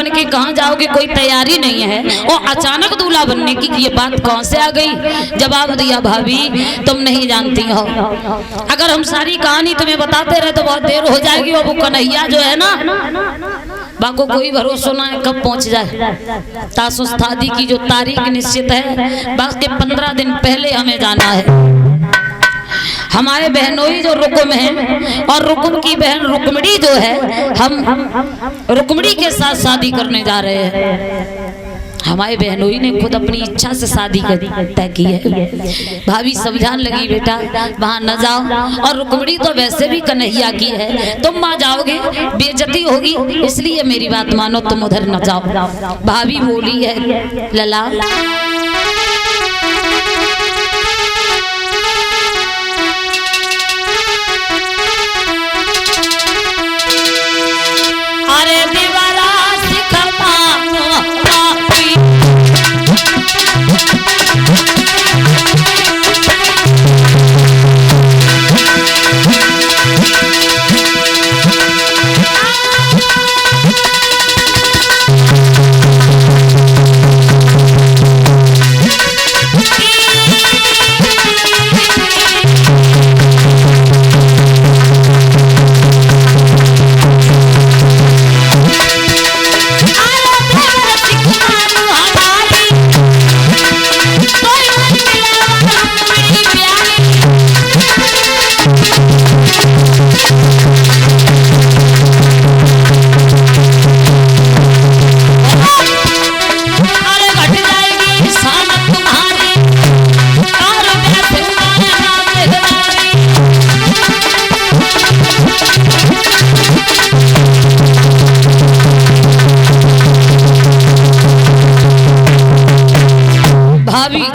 बन के कहाँ जाओगे, कोई तैयारी नहीं है और अचानक दूल्हा बनने की ये बात कहाँ से आ गई? जवाब दिया, भाभी तुम नहीं जानती हो, अगर हम सारी कहानी तुम्हें बताते रहे तो बहुत देर हो जाएगी और वो कन्हैया जो है ना बाको कोई भरोसा ना है कब पहुंच जाए। तासुस शादी की जो तारीख निश्चित है बस के 15 दिन पहले हमें जाना है। हमारे बहनोई जो रुकुम है और रुकुम की बहन रुकमड़ी जो है, हम रुकमड़ी के साथ शादी करने जा रहे हैं। हमारे बहनोई ने खुद अपनी इच्छा से शादी तय की है। भाभी समझाने लगी, बेटा वहां न जाओ, और रुकमड़ी तो वैसे भी कन्हैया की है, तुम वहां जाओगे बेइज्जती होगी, इसलिए मेरी बात मानो, तुम उधर न जाओ। भाभी बोली है, लला अरे दीवारा सिखमा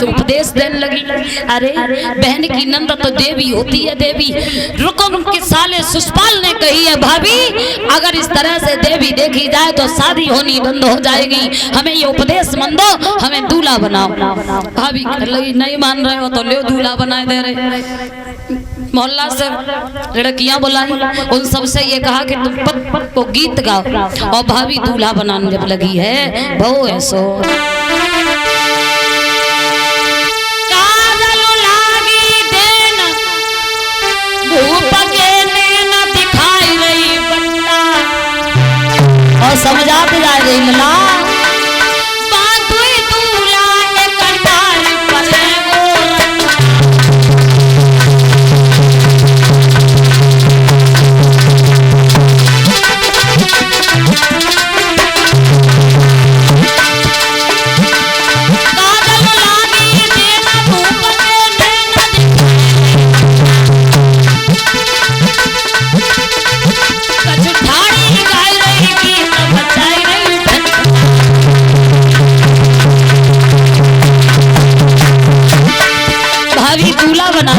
उपदेश देने लगी। अरे बहन की नंद तो देवी होती है, देवी रुकुम के साले सुषपाल ने कही है, भाभी अगर इस तरह से देवी देखी जाए तो शादी होनी बंद हो जाएगी, हमें ये उपदेश मन दो, हमें दूल्हा बनाओ। भाभी लगी नहीं मान रहे हो तो ले दूल्हा बनाए दे रहे। मोहल्ला से लड़कियां बुलाई, उन सबसे ये कहा कि तुम पत को गीत गाओ, और भाभी दूल्हा बनाने जब लगी है, बहु ऐसो दिखाई रही बन्ना और समझाते जा रही लला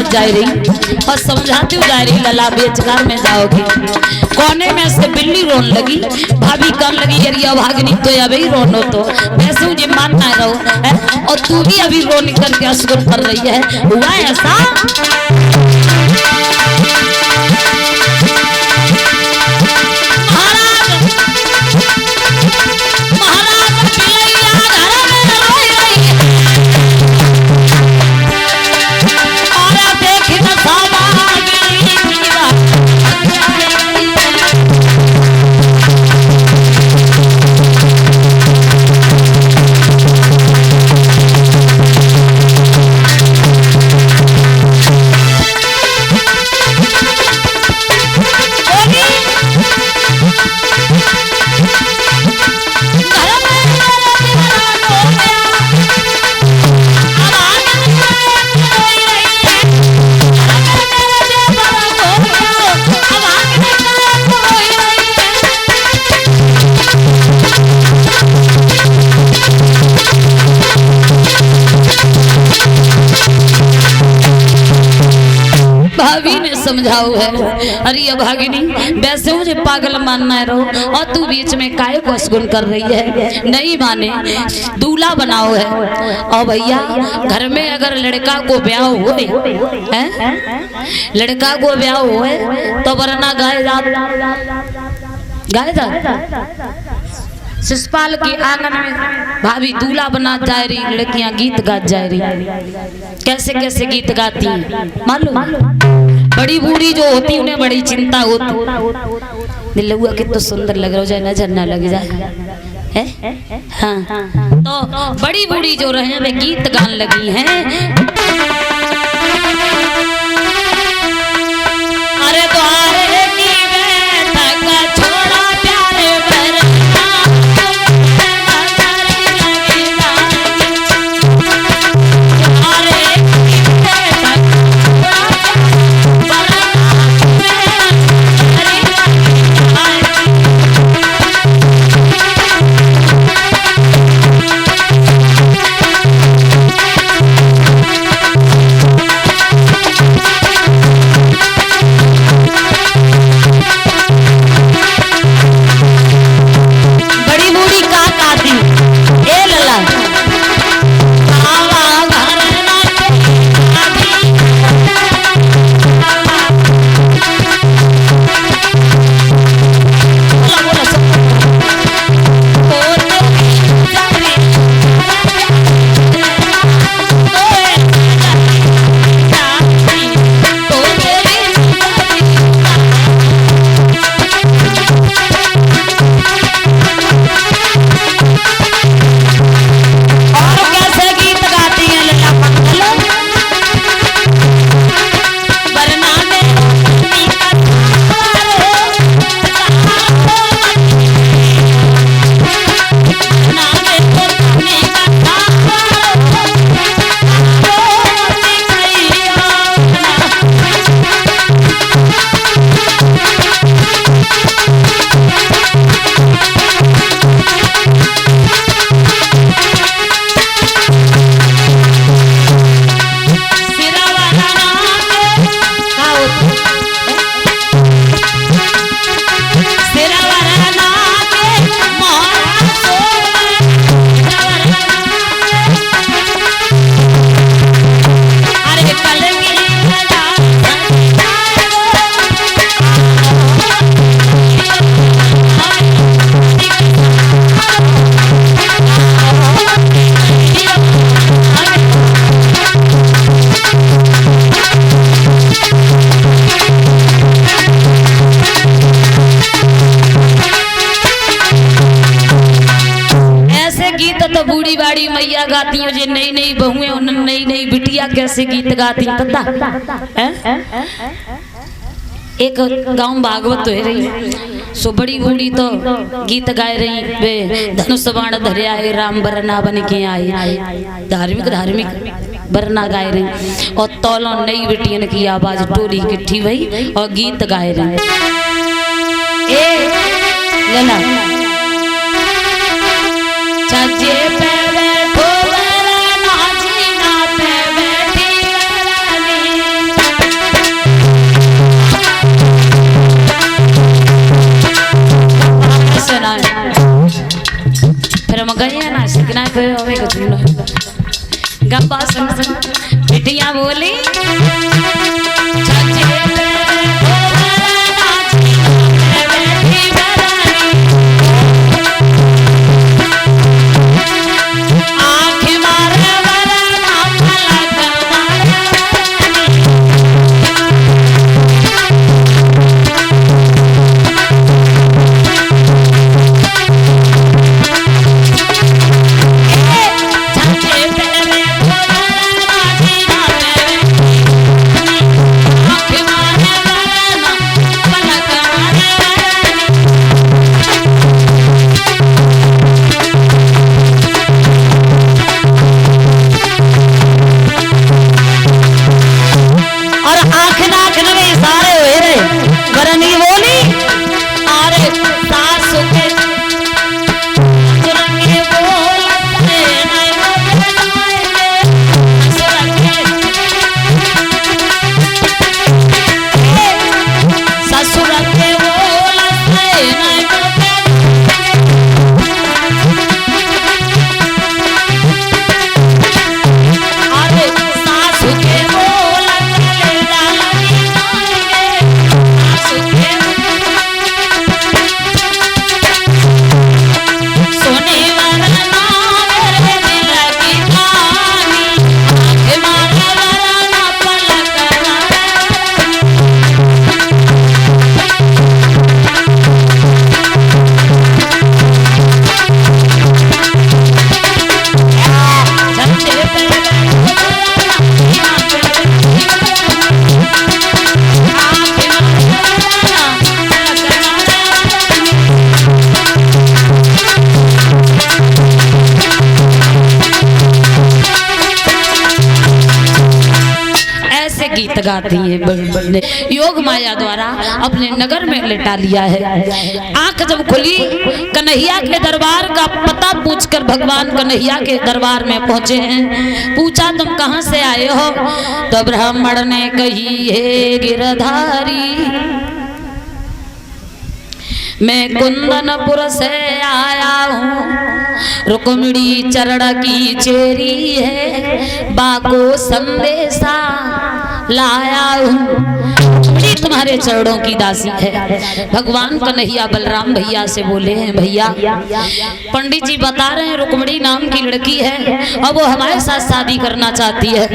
जा रही और समझाती जा रही, लला बेचकार में जाओगी। कोने में से बिल्ली रोने लगी, भाभी कर लगी, यार ये भागनी तो अभी रोनो तो वैसे मुझे मानना रहो, और तू भी अभी रोने करके असगुन कर रही है, हुआ ऐसा? भाभी ने समझाओ है, अरे भागिनी वैसे मुझे पागल मानना है रहो, और तू बीच में काहे को असगुन कर रही है, नहीं माने दूल्हा बनाओ है। और भैया घर में अगर लड़का को ब्याह हो, लड़का को ब्याह हो तो वरना गाय जा शिषपाल के आंगन में भाभी दूल्हा बना जा रही, लड़कियां गीत गा जा रही। कैसे कैसे गीत गाती हैं मालूम? बड़ी बूढ़ी जो होती उन्हें बड़ी चिंता होती, दिलुआ कितना सुंदर लग रहा हो जाए, नजर ना लग जाए है? हाँ तो बड़ी बूढ़ी जो रहे वे गीत गान लगी हैं। अरे द्वारे की बैठक छोड़ा प्यारे परना, तो बूढ़ी बाड़ी मैया गाती हो, जो नई नई बहुएं उन नई नई बिटिया कैसे गीत गाती पता है? एक गांव भागवत तो है रही सो बड़ी बूढ़ी तो गीत गाए रही वे धनुष बाण धरिया है राम बरना बन के आए, धार्मिक धार्मिक बरना गाए रही और तौलो नई बिटियन की आवाज टोली इकट्ठी हुई और गीत गाए रही। लेना चाचे पे बैठो बरना जीना पे बैठी बरनी सुना फिर हम गए ना सीखना पे होवे कुछ ना गप्पा सुन सुन बिटिया बोली चाचे पे बैठो बरना जीना पे बैठी गाती हैं, योग माया द्वारा अपने नगर में लिटा लिया है। आंख जब खुली, कन्हैया के दरबार का पता पूछकर भगवान कन्हैया के दरबार में पहुंचे हैं। पूछा तुम कहां से आए हो? तो ब्राह्मण ने कही है गिरधारी, मैं कुंदनपुर से आया हूँ, रुक्मिणी चरण की चेरी है, बाको संदेशा लाया हूँ, तुम्हारे चरणों की दासी है। भगवान कन्हैया बलराम भैया से बोले हैं, भैया पंडित जी बता रहे हैं रुक्मिणी नाम की लड़की है और वो हमारे साथ शादी करना चाहती है,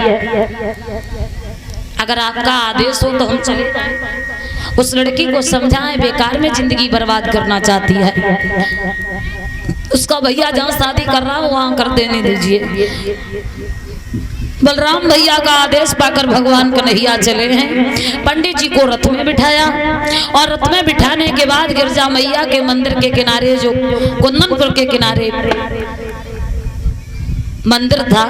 अगर आपका आदेश हो तो हम चले जाएं। उस लड़की को समझाएं, बेकार में जिंदगी बर्बाद करना चाहती है, उसका भैया जहाँ शादी कर रहा हो वहाँ कर देने दीजिए। बलराम भैया का आदेश पाकर भगवान कन्हैया चले हैं। पंडित जी को रथ में बिठाया और रथ में बिठाने के बाद गिरजा मैया के मंदिर के किनारे, जो कुंदनपुर के किनारे मंदिर था,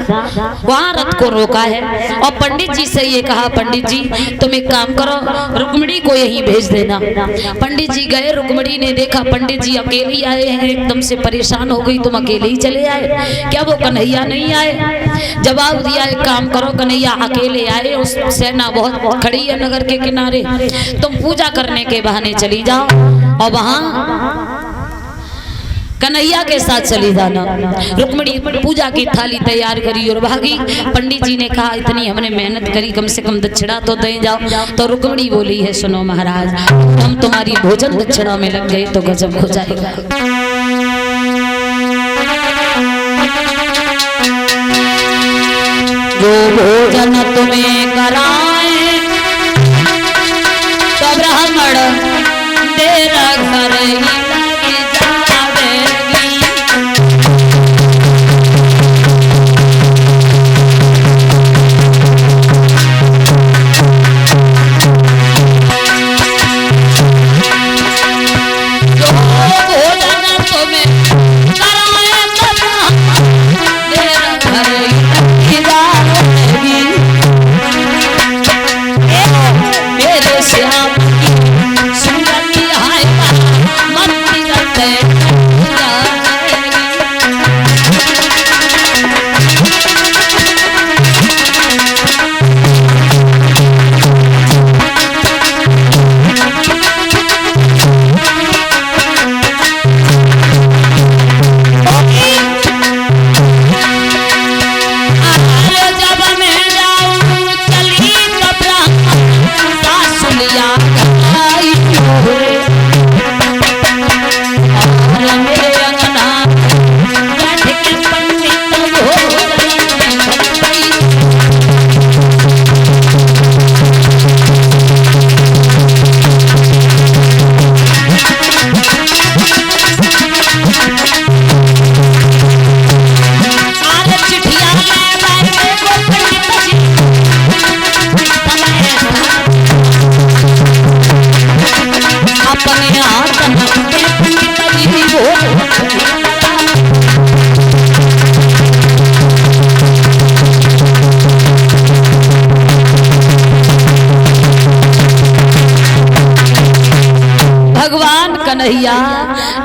वहां रथ को रोका है और पंडित जी से ये कहा, पंडित जी तुम एक काम करो, रुक्मिणी को यहीं भेज देना। पंडित जी गए, रुक्मिणी ने देखा पंडित जी अकेले आए हैं, एकदम से परेशान हो गई, तुम अकेले ही चले आए क्या? वो कन्हैया नहीं आए? जवाब दिया, एक काम करो, कन्हैया अकेले आए, उस सेना बहुत खड़ी है नगर के किनारे, तुम पूजा करने के बहाने चली जाओ और वहां कन्हैया के साथ चली जाना। रुक्मिणी पूजा की थाली तैयार करी और भागी। पंडित जी ने कहा, इतनी हमने मेहनत करी, कम से कम दक्षिणा तो दे जाओ। तो रुक्मिणी बोली है, सुनो महाराज, हम तुम्हारी भोजन दक्षिणा में लग गए तो गजब हो जाएगा। जो भोजन तुम्हें कराए तो ब्राह्मण तेरा घर ही कन्हैया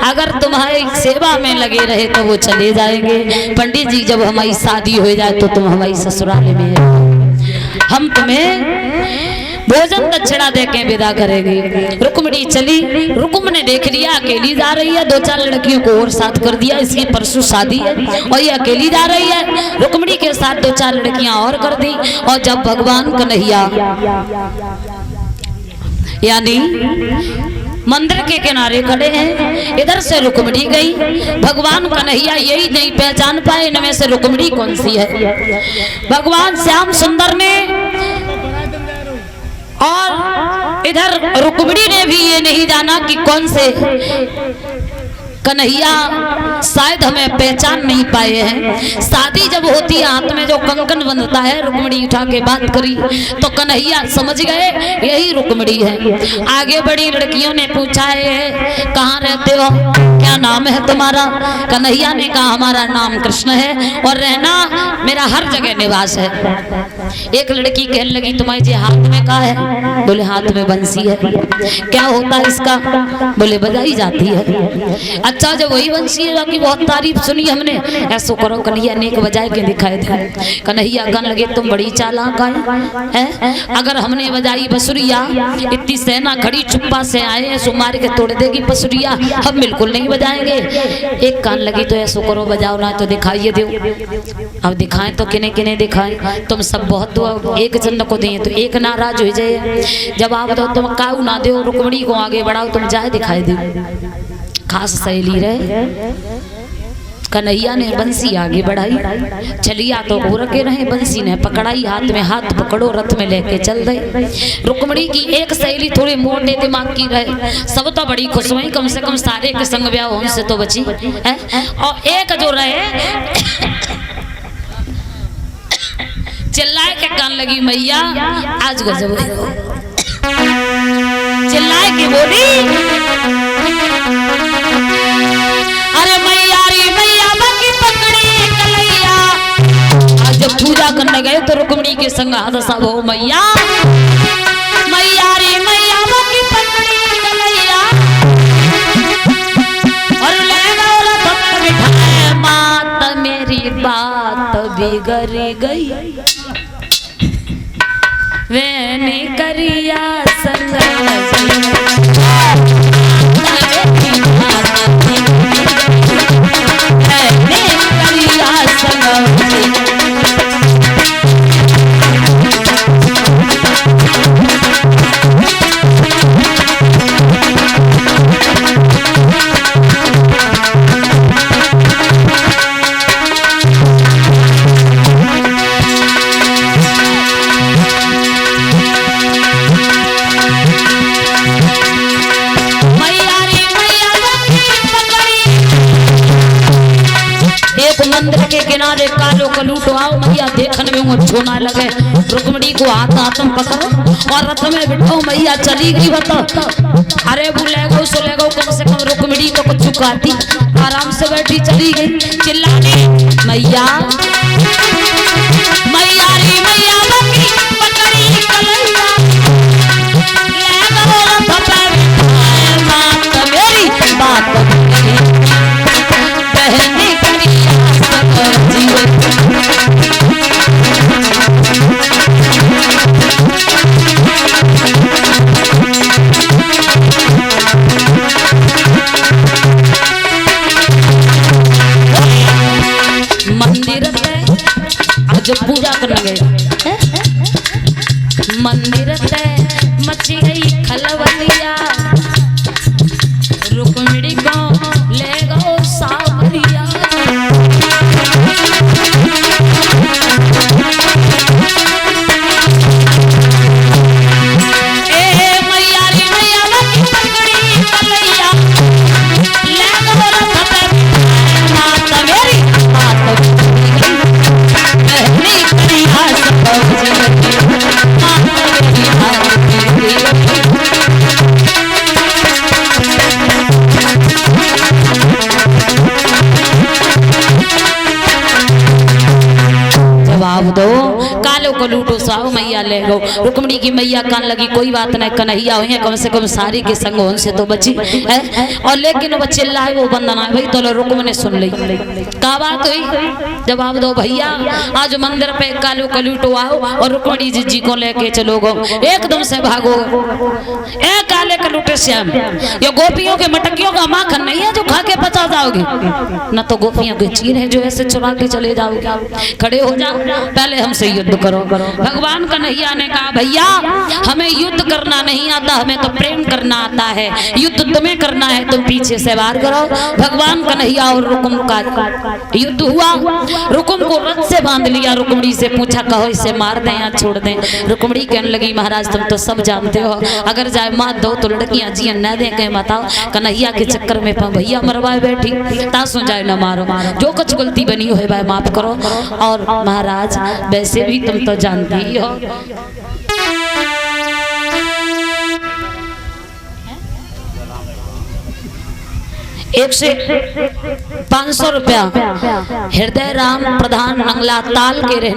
अगर तुम्हारी सेवा में लगे रहे तो वो चले जाएंगे। पंडित जी जब हमारी शादी हो जाए तो तुम हमारी ससुराल में हम तुम्हें भोजन दक्षिणा देके विदा करेंगे। रुक्मिणी चली, रुक्म ने देख लिया अकेली जा रही है, दो चार लड़कियों को और साथ कर दिया, इसकी परसों शादी है और ये अकेली जा रही है। रुक्मिणी के साथ दो चार लड़कियां और कर दी और जब भगवान कन्हैया यानी मंदिर के किनारे खड़े हैं, इधर से रुक्मिणी गई, भगवान कन्हैया यही नहीं पहचान पाए इनमें से रुक्मिणी कौन सी है। भगवान श्याम सुंदर ने और इधर रुक्मिणी ने भी ये नहीं जाना कि कौन से कन्हैया शायद शायद हमें पहचान नहीं पाए हैं। शादी जब होती है हाथ में जो कंकन बंधता है, रुक्मिणी उठा के बात करी तो कन्हैया समझ गए यही रुक्मिणी है। आगे बड़ी लड़कियों ने पूछा है कहाँ रहते हो, क्या नाम है तुम्हारा? कन्हैया ने कहा हमारा नाम कृष्ण है और रहना मेरा हर जगह निवास है। एक लड़की कहने लगी तुम्हारे हाथ में क्या है? बोले हाथ में बंसी है। क्या होता है इसका? बोले बजाई जाती है। अच्छा जब वही बंसी है बाकी बहुत तारीफ सुनी हमने, ऐसो करो कन्हैया ने एक बजाए के दिखाए थे। कन्हैया कहने लगे तुम बड़ी चालाक है, अगर हमने बजाई बसुरिया इतनी सेना खड़ी चुप्पा से आए हैं सो मार के तोड़ देगी बसुरिया, हम बिल्कुल नहीं बजाएंगे। एक कान लगी तो ऐसो करो बजाओ ना तो दिखाइए दो। अब दिखाएं तो किने किने दिखाएं, तुम सब बहुत दो एक जन को दें तो एक नाराज हो जाए। जब आप तो तुम काऊ ना दो रुक्मिणी को आगे बढ़ाओ तुम जाए दिखाई दो। खास सहेली रहे कन्हैया ने बंसी आगे बढ़ाई, चलिया तो घूर के रहे, बंसी ने पकड़ाई, हाथ में हाथ पकड़ो रथ में लेके चल गए। रुक्मिणी की एक सहेली थोड़ी मोटे दिमाग की रहे, सब तो बड़ी खुश हुई कम से कम सारे के संग ब्याह होने से तो बची है। और एक जो रहे चिल्लाए के कान लगी मैया आज गजब चिल्लाए के बोली अरे मैया रे मैया बाकी पकड़ी कलैया। आज जब पूजा करने गए तो रुक्मिणी के संग हादसा हो मैया मैया रे मैया बाकी पकड़ी कलैया और ले गए रथ पर बिठाए मात मेरी बात बिगड़ गई वेने करिया संग मंदिर के किनारे कालो कलूटो आओ मैया देखने में अच्छो ना लगे। रुक्मिणी को हाथ हाथ में पकड़ो और रथ में बिठाओ मैया चली गई बता। अरे वो ले गो सो ले गो कम से कम रुक्मिणी को कुछ चुकाती, आराम से बैठी चली गई चिल्लाने मैया मैया रे मैया बाकी पकड़ी कलैया ले गो रथ पे बिठाए मात मेरी बात बहनी करिया मंदिर में आज पूजा करने गए मंदिर में मची गई खलबलिया रुक्मिणी को ले गो सावरिया। दो कालो को लूटो साहु मैया ले गो। रुक्मिणी की मैया कान लगी कोई बात नहीं कन्हैया हुई कम से कम सारी के संग उनसे तो बची है। और लेकिन वो चिल्लाए वो बंदना भाई तो रुक्मिणी ने सुन ली का बात हुई। जवाब दो भैया आज मंदिर पे कालो को लूटो आओ और रुक्मिणी जी को लेके चलो गो एकदम से भागो। ए काले के लूटे श्याम ये गोपियों के मटकियों का माखन नहीं है जो खा के बचा जाओगे, न तो गोपियों के चीर है जो ऐसे चुरा के चले जाओगे। खड़े हो जाओ पहले हमसे युद्ध करो। करो। भगवान कन्हैया ने कहा भैया हमें युद्ध करना नहीं आता, हमें तो प्रेम करना आता है। युद्ध तुम्हें करना है, तुम पीछे से वार करो। भगवान कन्हैया और रुकुम का युद्ध हुआ। रुकुम को रथ से बांध लिया। रुकुमड़ी से पूछा कहो इसे मार दें या छोड़ दें। रुकुमड़ी कहने लगी महाराज तुम तो सब जानते हो, अगर जाए मार दो तो लड़कियां जिया न दे के बताओ। कन्हैया के चक्कर में भैया मरवाए बैठी, तासो जाए न मारो, जो कुछ गलती बनी हो भाई माफ करो। और महाराज वैसे भी तुम तो जानती हो एक से 500 रुपया हृदय राम प्रधान नंगला ताल के रहने